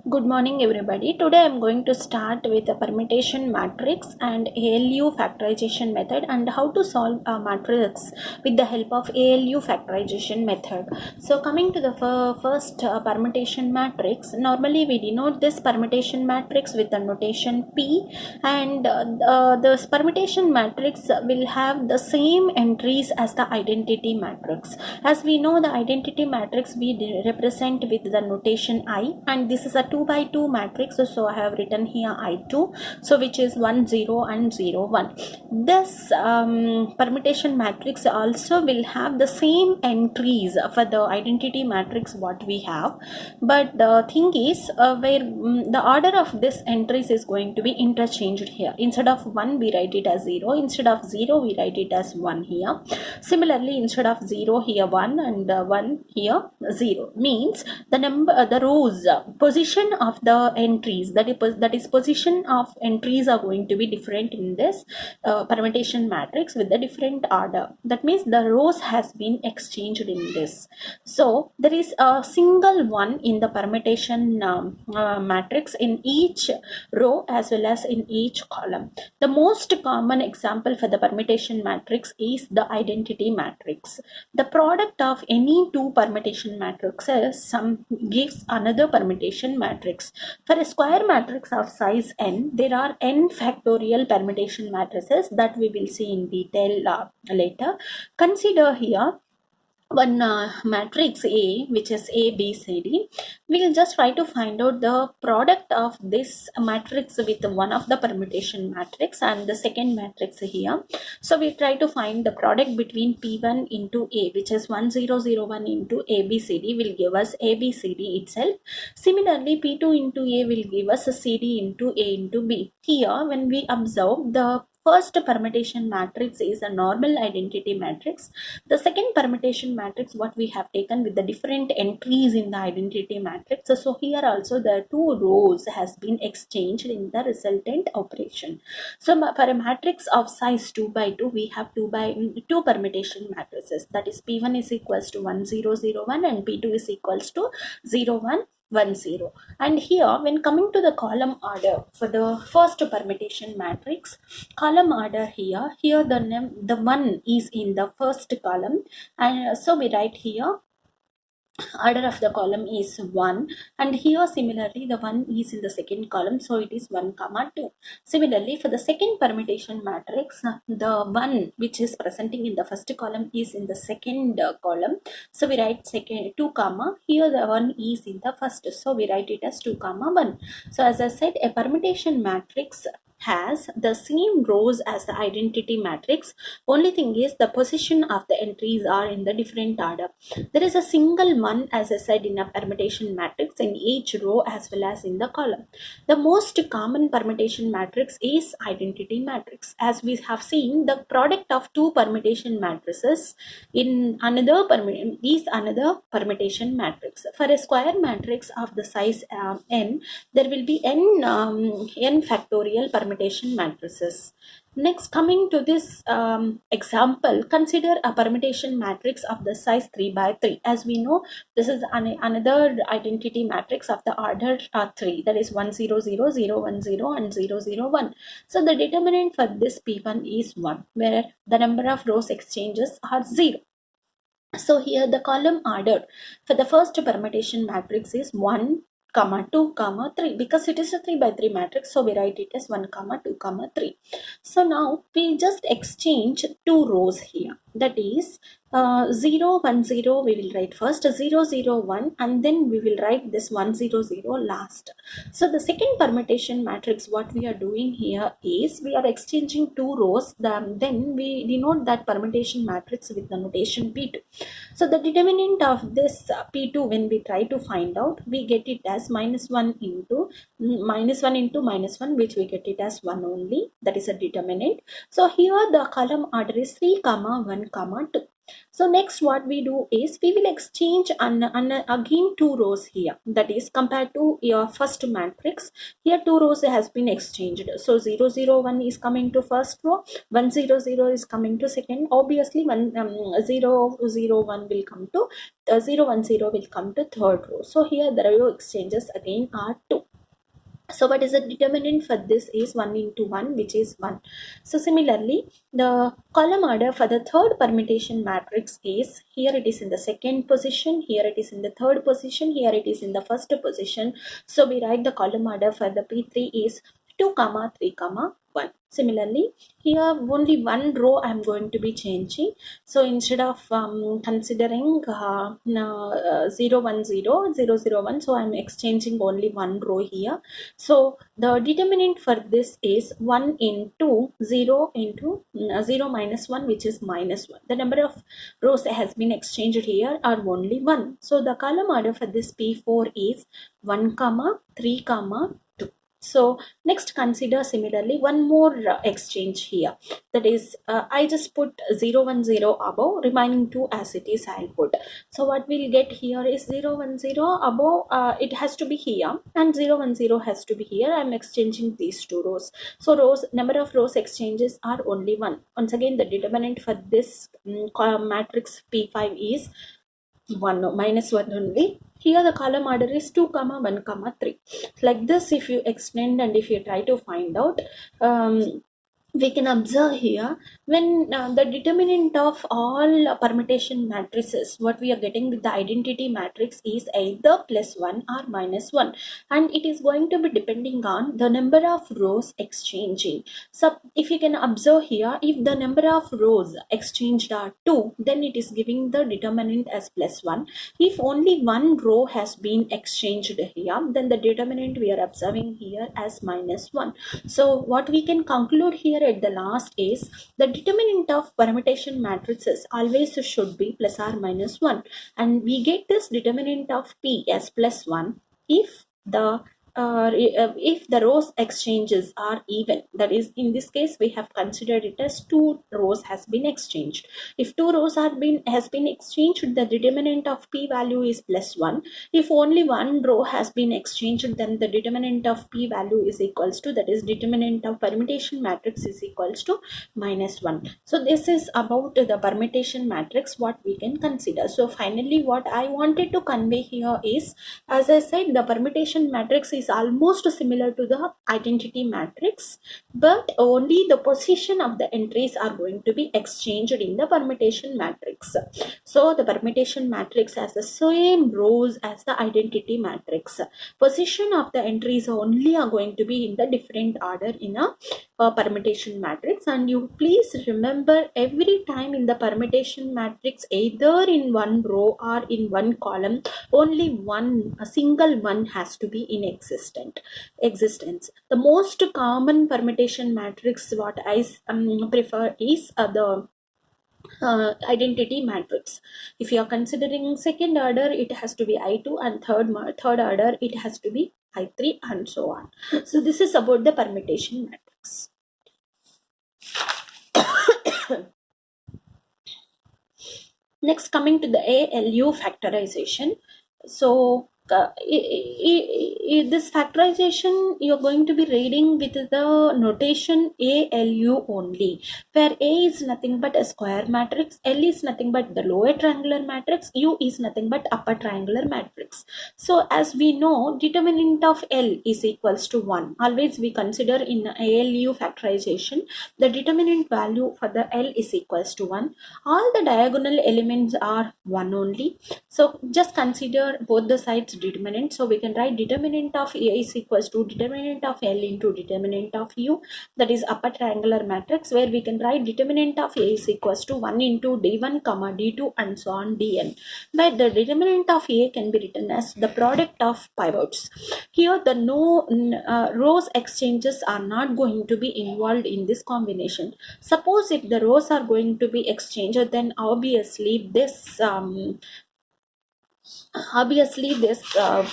Good morning everybody. Today I am going to start with a permutation matrix and ALU factorization method and how to solve a matrix with the help of ALU factorization method. So coming to the first permutation matrix, normally we denote this permutation matrix with the notation P, and this permutation matrix will have the same entries as the identity matrix. As we know, the identity matrix we represent with the notation I, and this is a 2 by 2 matrix, so I have written here I2, so which is 1 0 and 0 1. This permutation matrix also will have the same entries for the identity matrix what we have, but the thing is where the order of this entries is going to be interchanged here. Instead of 1 we write it as 0, instead of 0 we write it as 1 here. Similarly, instead of 0 here 1 and 1 here 0, means the number the rows position of the entries, that is position of entries are going to be different in this permutation matrix with the different order. That means the rows has been exchanged in this. So there is a single one in the permutation matrix in each row as well as in each column. The most common example for the permutation matrix is the identity matrix. The product of any two permutation matrices gives another permutation matrix. For a square matrix of size n, there are n factorial permutation matrices that we will see in detail later. Consider here one matrix A, which is A, B, C, D. We will just try to find out the product of this matrix with one of the permutation matrix and the second matrix here. So we try to find the product between P1 into A, which is 1001 into ABCD, will give us ABCD itself. Similarly, P2 into A will give us a CD into A into B. Here, when we observe, the first permutation matrix is a normal identity matrix. The second permutation matrix what we have taken with the different entries in the identity matrix. So here also the two rows has been exchanged in the resultant operation. So for a matrix of size 2 by 2, we have 2 by 2 permutation matrices. That is P1 is equals to 1001 and P2 is equals to 0110. And here, when coming to the column order for the first permutation matrix, column order here the one is in the first column, and so we write here order of the column is 1, and here similarly the 1 is in the second column, so it is 1 comma 2. Similarly, for the second permutation matrix, the 1 which is presenting in the first column is in the second column, so we write second 2 comma, here the 1 is in the first, so we write it as 2 comma 1. So as I said, a permutation matrix has the same rows as the identity matrix. Only thing is the position of the entries are in the different order. There is a single one, as I said, in a permutation matrix in each row as well as in the column. The most common permutation matrix is identity matrix. As we have seen, the product of two permutation matrices in another is another permutation matrix. For a square matrix of the size n, there will be n factorial permutation matrices. Next, coming to this example, consider a permutation matrix of the size 3 by 3. As we know, this is another identity matrix of the order 3, that is 1 0 0 0 1 0 and 0 0 1. So the determinant for this P1 is 1, where the number of rows exchanges are 0. So here the column order for the first permutation matrix is 1 comma 2 comma 3, because it is a 3 by 3 matrix, so we write it as 1 comma 2 comma 3. So now we just exchange two rows here, that is 0 1 0 we will write first, 0 0 1, and then we will write this 1 0 0 last. So the second permutation matrix, what we are doing here is we are exchanging two rows, then we denote that permutation matrix with the notation P2. So the determinant of this P2, when we try to find out, we get it as minus 1 into minus 1, which we get it as 1 only. That is a determinant. So here the column order is 3 comma 1 comma 2. So next what we do is we will exchange again two rows here, that is compared to your first matrix. Here two rows has been exchanged. So 0 0 1 is coming to first row, 1 0 0 is coming to second. Obviously 0 0 1 will come to 0 1 0 will come to third row. So here the row exchanges again are 2. So what is the determinant for this is 1 into 1, which is 1. So similarly, the column order for the third permutation matrix is, here it is in the second position, here it is in the third position, here it is in the first position. So we write the column order for the P3 is 2 comma 3 comma 1. Similarly, here only one row I am going to be changing. So instead of considering 0 1 0 0 0 1, so I am exchanging only one row here. So the determinant for this is 1 into 0 into 0 minus 1, which is minus 1. The number of rows that has been exchanged here are only 1. So the column order for this P4 is 1 comma 3 comma 2. So next consider similarly one more exchange here, that is I just put 0 1 0 above, remaining 2 as it is I'll put. So what we'll get here is 0 1 0 above, it has to be here, and 0 1 0 has to be here. I'm exchanging these two rows. So number of rows exchanges are only 1. Once again, the determinant for this matrix P5 is 1 minus 1 only. Here the column order is 2 comma 1 comma 3. Like this, if you extend and if you try to find out, we can observe here when the determinant of all permutation matrices, what we are getting with the identity matrix is either plus 1 or minus 1, and it is going to be depending on the number of rows exchanging. So if you can observe here, if the number of rows exchanged are 2, then it is giving the determinant as plus 1. If only one row has been exchanged here, then the determinant we are observing here as minus 1. So what we can conclude here at the last is the determinant of permutation matrices always should be plus or minus 1, and we get this determinant of P as plus 1 if the rows exchanges are even. That is, in this case we have considered it as two rows has been exchanged. If two rows has been exchanged, the determinant of P value is plus 1. If only one row has been exchanged, then the determinant of P value is equals to, that is determinant of permutation matrix is equals to minus 1. So this is about the permutation matrix what we can consider. So finally what I wanted to convey here is, as I said, the permutation matrix is almost similar to the identity matrix, but only the position of the entries are going to be exchanged in the permutation matrix. So the permutation matrix has the same rows as the identity matrix. Position of the entries only are going to be in the different order in a permutation matrix. And you please remember, every time in the permutation matrix, either in one row or in one column, only a single one has to be in existence. The most common permutation matrix what I prefer is the identity matrix. If you are considering second order, it has to be I2, and third order it has to be I3, and so on. So this is about the permutation matrix. Next, coming to the ALU factorization. So this factorization you're going to be reading with the notation ALU only, where A is nothing but a square matrix, L is nothing but the lower triangular matrix, U is nothing but upper triangular matrix. So as we know, determinant of L is equals to 1. Always we consider in ALU factorization, the determinant value for the L is equals to 1. All the diagonal elements are 1 only. So just consider both the sides determinant. So we can write determinant of A is equals to determinant of L into determinant of U, that is upper triangular matrix, where we can write determinant of A is equals to 1 into D1 comma D2 and so on Dn, where the determinant of A can be written as the product of pivots. Here the rows exchanges are not going to be involved in this combination. Suppose if the rows are going to be exchanged, then obviously this obviously this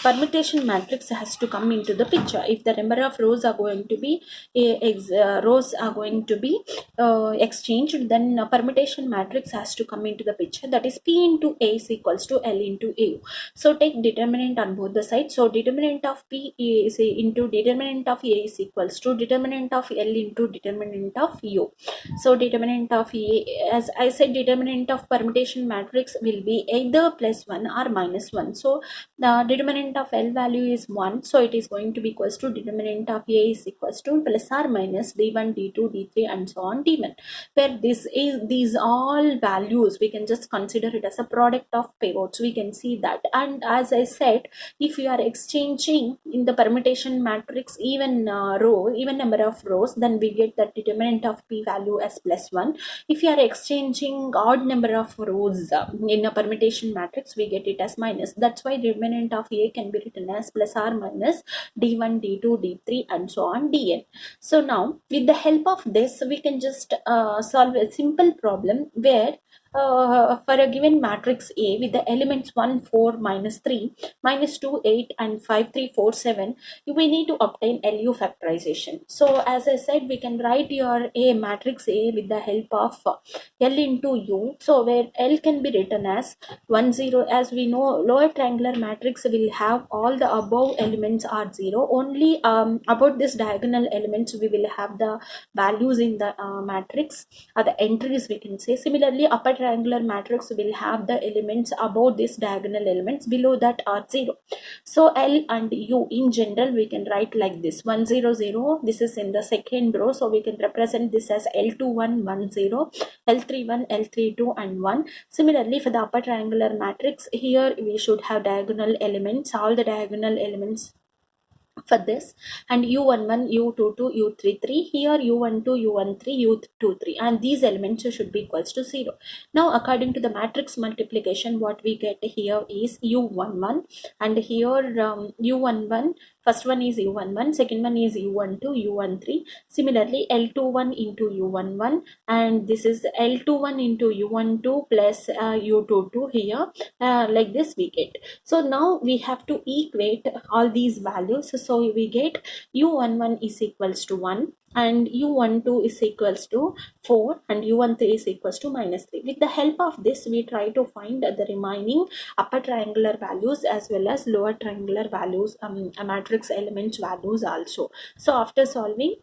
permutation matrix has to come into the picture. If the number of rows are going to be exchanged, then permutation matrix has to come into the picture. That is P into A is equals to L into A. So take determinant on both the sides. So determinant of P is into determinant of A is equals to determinant of L into determinant of U. So determinant of A, as I said, determinant of permutation matrix will be either +1 or -1. So the determinant of L value is 1. So it is going to be equals to determinant of A is equals to plus or minus D1, D2, D3 and so on D1. Where these all values, we can just consider it as a product of pivots. We can see that. And as I said, if you are exchanging in the permutation matrix even number of rows, then we get the determinant of P value as +1. If you are exchanging odd number of rows in a permutation matrix, we get it as minus. That's why determinant of A can be written as plus or minus D1, D2, D3 and so on Dn. So now with the help of this, we can just solve a simple problem where for a given matrix A with the elements 1, 4, -3, -2, 8 and 5, 3, 4, 7, we need to obtain LU factorization. So as I said, we can write your A matrix A with the help of L into U. So where L can be written as 1, 0. As we know, lower triangular matrix will have all the above elements are 0. Only about this diagonal elements we will have the values in the matrix, or the entries we can say. Similarly, upper triangular matrix will have the elements above this diagonal elements, below that are 0. So L and U in general we can write like this: 1, 0, 0. This is in the second row, so we can represent this as L21, 1, 0, L31, L32 and 1. Similarly, for the upper triangular matrix, here we should have diagonal elements, all the diagonal elements for this, and u11, u22, u33. Here u12, u13, u23, and these elements should be equals to 0. Now according to the matrix multiplication, what we get here is u11, and here u11, first one is u11, second one is u12, u13. Similarly, L21 into u11, and this is L21 into u12 plus u22 here, like this we get. So now we have to equate all these values. So we get u11 is equals to 1, and u12 is equals to 4, and u13 is equals to -3. With the help of this, we try to find the remaining upper triangular values as well as lower triangular values, matrix elements values also. So after solving,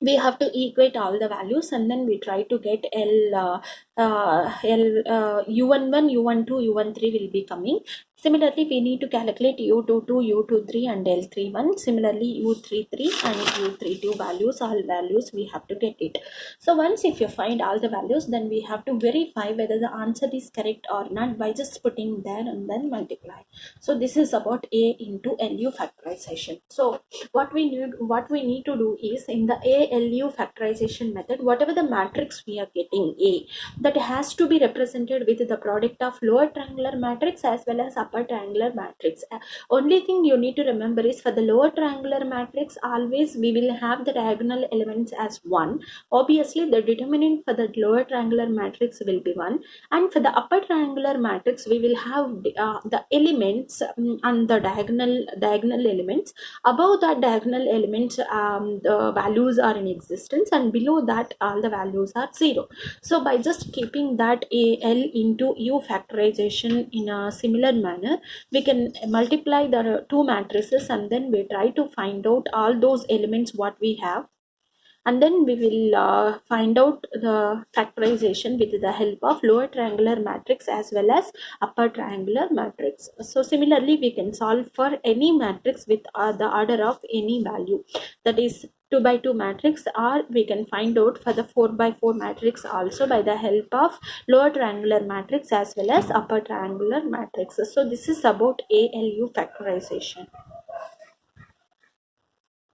we have to equate all the values, and then we try to get u11, u12, u13 will be coming. Similarly, we need to calculate u22, u23 and L31. Similarly, u33 and u32 values, all values we have to get it. So once if you find all the values, then we have to verify whether the answer is correct or not by just putting there and then multiply. So this is about A into LU factorization. So what we need to do is, in the ALU factorization method, whatever the matrix we are getting A, that has to be represented with the product of lower triangular matrix as well as upper triangular matrix. Only thing you need to remember is, for the lower triangular matrix, always we will have the diagonal elements as 1. Obviously, the determinant for the lower triangular matrix will be 1, and for the upper triangular matrix we will have the elements and the diagonal elements. Above that diagonal elements, the values are in existence, and below that all the values are 0. So by just keeping that AL into U factorization in a similar manner, we can multiply the two matrices, and then we try to find out all those elements what we have, and then we will find out the factorization with the help of lower triangular matrix as well as upper triangular matrix. So similarly, we can solve for any matrix with the order of any value, that is 2 by 2 matrix, or we can find out for the 4 by 4 matrix also by the help of lower triangular matrix as well as upper triangular matrix. So this is about ALU factorization.